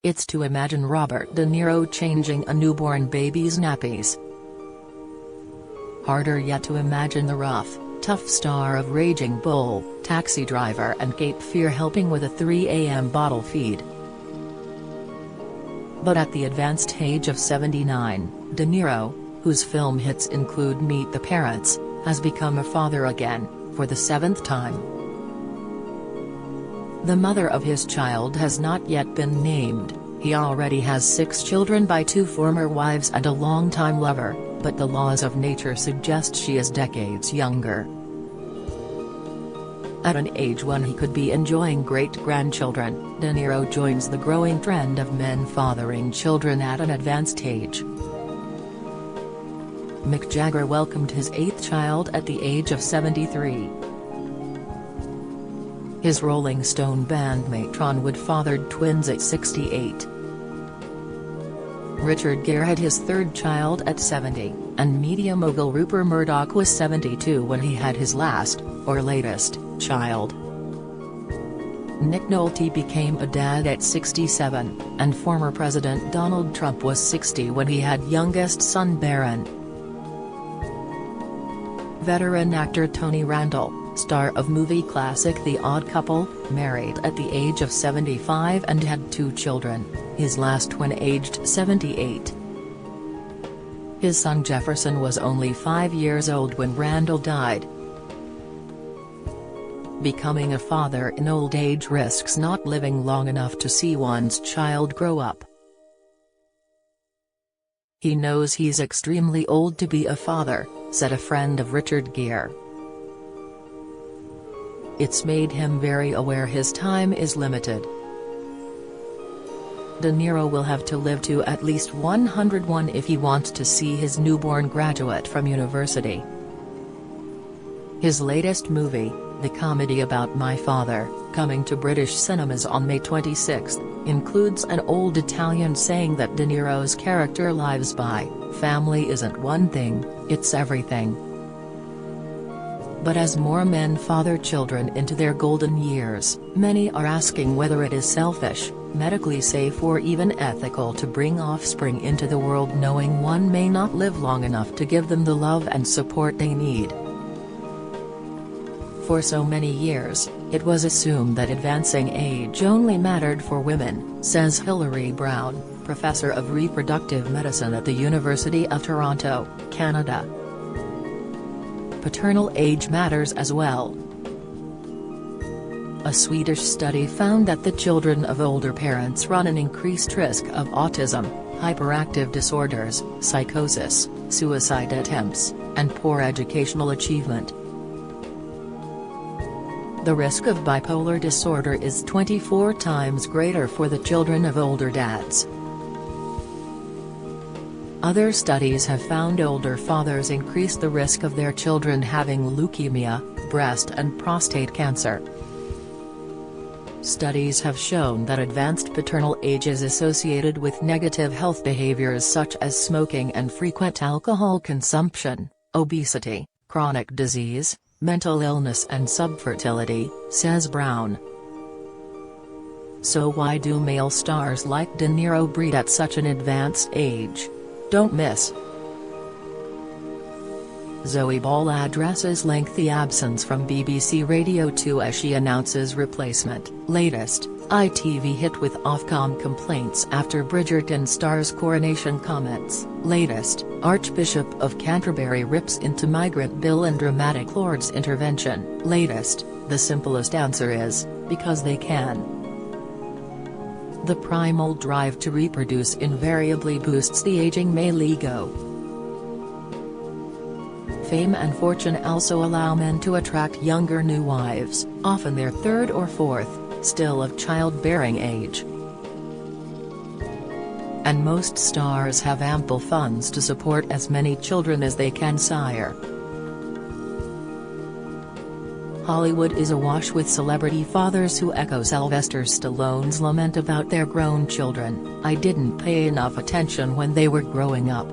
It's to imagine Robert De Niro changing a newborn baby's nappies. Harder yet to imagine the rough, tough star of Raging Bull, Taxi Driver and Cape Fear helping with a 3 a.m. bottle feed. But at the advanced age of 79, De Niro, whose film hits include Meet the Parents, has become a father again, for the 7th time. The mother of his child has not yet been named. He already has 6 children by 2 former wives and a longtime lover, but the laws of nature suggest she is decades younger. At an age when he could be enjoying great-grandchildren, De Niro joins the growing trend of men fathering children at an advanced age. Mick Jagger welcomed his 8th child at the age of 73. His Rolling Stone bandmate Ron Wood fathered twins at 68. Richard Gere had his 3rd child at 70, and media mogul Rupert Murdoch was 72 when he had his last, or latest, child. Nick Nolte became a dad at 67, and former President Donald Trump was 60 when he had youngest son Barron. Veteran actor Tony Randall, star of movie classic The Odd Couple, married at the age of 75 and had 2 children, his last when aged 78. His son Jefferson was only 5 years old when Randall died. Becoming a father in old age risks not living long enough to see one's child grow up. He knows he's extremely old to be a father, said a friend of Richard Gere. It's made him very aware his time is limited. De Niro will have to live to at least 101 if he wants to see his newborn graduate from university. His latest movie, the comedy about my father, coming to British cinemas on May 26, includes an old Italian saying that De Niro's character lives by, "Family isn't one thing, it's everything." But as more men father children into their golden years, many are asking whether it is selfish, medically safe or even ethical to bring offspring into the world knowing one may not live long enough to give them the love and support they need. For so many years, it was assumed that advancing age only mattered for women, says Hilary Brown, professor of reproductive medicine at the University of Toronto, Canada. Paternal age matters as well. A Swedish study found that the children of older parents run an increased risk of autism, hyperactive disorders, psychosis, suicide attempts, and poor educational achievement. The risk of bipolar disorder is 24 times greater for the children of older dads. Other studies have found older fathers increase the risk of their children having leukemia, breast and prostate cancer. Studies have shown that advanced paternal age is associated with negative health behaviors such as smoking and frequent alcohol consumption, obesity, chronic disease, mental illness and subfertility, says Brown. So why do male stars like De Niro breed at such an advanced age? Don't miss. Zoe Ball addresses lengthy absence from BBC Radio 2 as she announces replacement. Latest, ITV hit with Ofcom complaints after Bridgerton star's coronation comments. Latest, Archbishop of Canterbury rips into migrant bill and dramatic Lord's intervention. Latest, the simplest answer is, because they can. The primal drive to reproduce invariably boosts the aging male ego. Fame and fortune also allow men to attract younger new wives, often their 3rd or 4th, still of childbearing age. And most stars have ample funds to support as many children as they can sire. Hollywood is awash with celebrity fathers who echo Sylvester Stallone's lament about their grown children, "I didn't pay enough attention when they were growing up."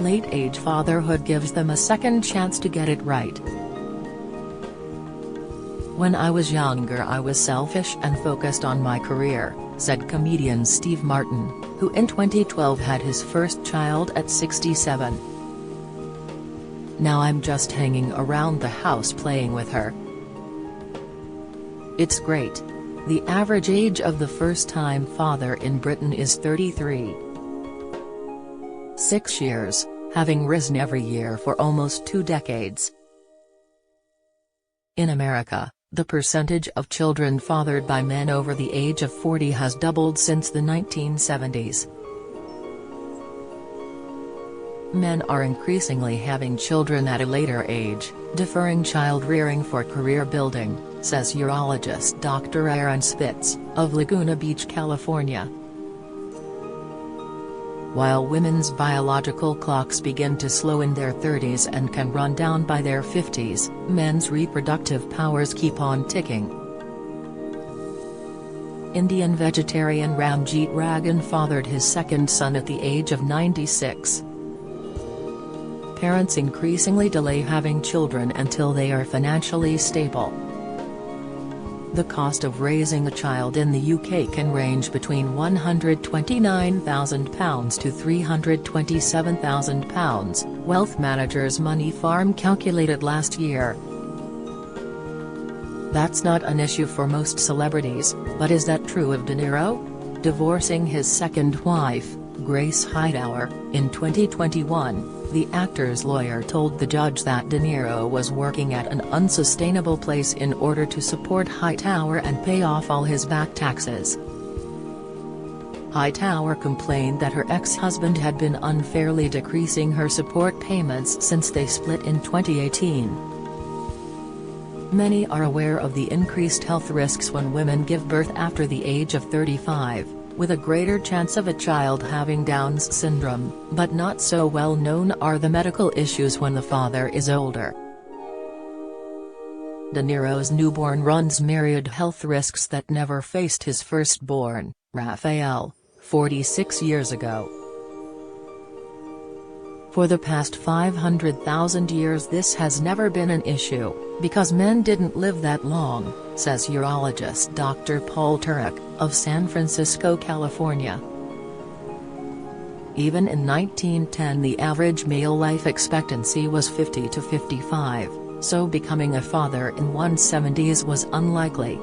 Late-age fatherhood gives them a second chance to get it right. "When I was younger I was selfish and focused on my career, said comedian Steve Martin, who in 2012 had his first child at 67. "Now I'm just hanging around the house playing with her. It's great." The average age of the first-time father in Britain is 33. 6 years, having risen every year for almost 2 decades. In America, the percentage of children fathered by men over the age of 40 has doubled since the 1970s. Men are increasingly having children at a later age, deferring child-rearing for career building, says urologist Dr. Aaron Spitz, of Laguna Beach, California. While women's biological clocks begin to slow in their 30s and can run down by their 50s, men's reproductive powers keep on ticking. Indian vegetarian Ramjeet Ragan fathered his second son at the age of 96. Parents increasingly delay having children until they are financially stable. The cost of raising a child in the UK can range between £129,000 to £327,000, Wealth Managers Money Farm calculated last year. That's not an issue for most celebrities, but is that true of De Niro? Divorcing his second wife, Grace Hightower, in 2021, the actor's lawyer told the judge that De Niro was working at an unsustainable place in order to support Hightower and pay off all his back taxes. Hightower complained that her ex-husband had been unfairly decreasing her support payments since they split in 2018. Many are aware of the increased health risks when women give birth after the age of 35. With a greater chance of a child having Down's syndrome, but not so well known are the medical issues when the father is older. De Niro's newborn runs myriad health risks that never faced his firstborn, Raphael, 46 years ago. For the past 500,000 years this has never been an issue, because men didn't live that long, says urologist Dr. Paul Turek, of San Francisco, California. Even in 1910 the average male life expectancy was 50 to 55, so becoming a father in one's 70s was unlikely.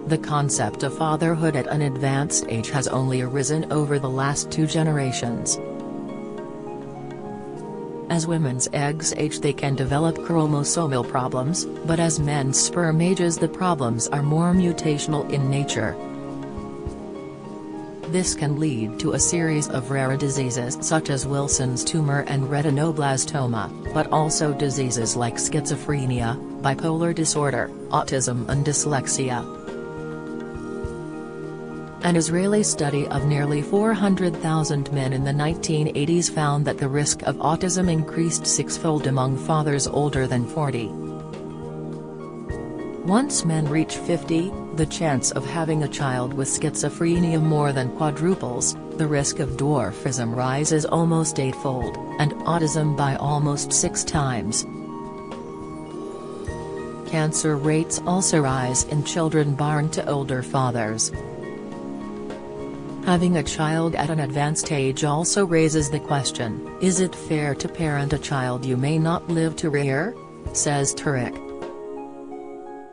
The concept of fatherhood at an advanced age has only arisen over the last 2 generations. As women's eggs age they can develop chromosomal problems, but as men's sperm ages the problems are more mutational in nature. This can lead to a series of rare diseases such as Wilson's tumor and retinoblastoma, but also diseases like schizophrenia, bipolar disorder, autism and dyslexia. An Israeli study of nearly 400,000 men in the 1980s found that the risk of autism increased 6-fold among fathers older than 40. Once men reach 50, the chance of having a child with schizophrenia more than quadruples, the risk of dwarfism rises almost 8-fold, and autism by almost 6 times. Cancer rates also rise in children born to older fathers. Having a child at an advanced age also raises the question, is it fair to parent a child you may not live to rear? Says Turek.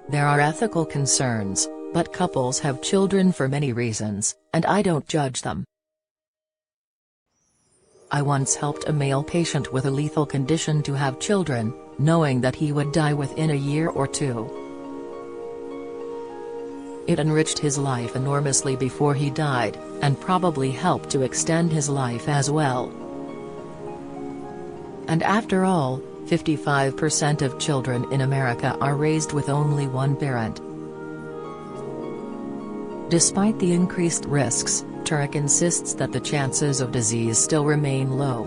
There are ethical concerns, but couples have children for many reasons, and I don't judge them. I once helped a male patient with a lethal condition to have children, knowing that he would die within a year or 2. It enriched his life enormously before he died, and probably helped to extend his life as well. And after all, 55% of children in America are raised with only one parent. Despite the increased risks, Turek insists that the chances of disease still remain low.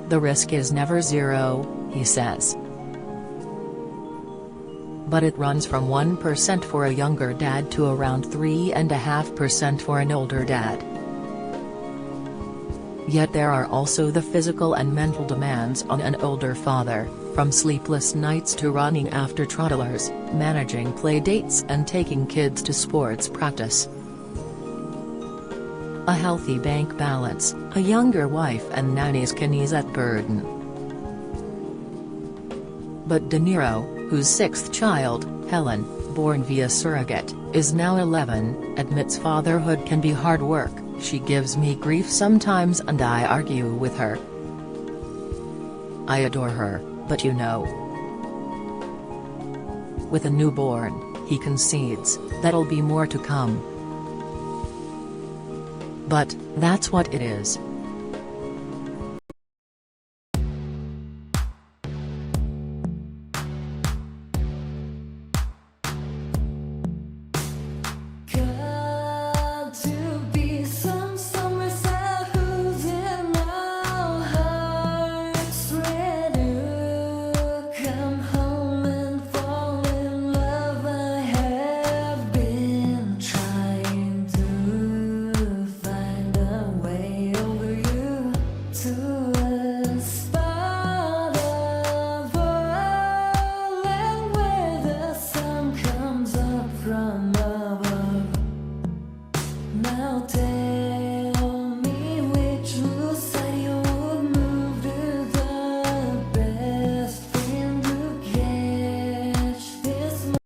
The risk is never zero, he says. But it runs from 1% for a younger dad to around 3.5% for an older dad. Yet there are also the physical and mental demands on an older father, from sleepless nights to running after toddlers, managing play dates and taking kids to sports practice. A healthy bank balance, a younger wife and nannies can ease that burden. But De Niro, whose sixth child, Helen, born via surrogate, is now 11, admits fatherhood can be hard work. She gives me grief sometimes and I argue with her. I adore her, but you know. With a newborn, he concedes, that'll be more to come. But, that's what it is.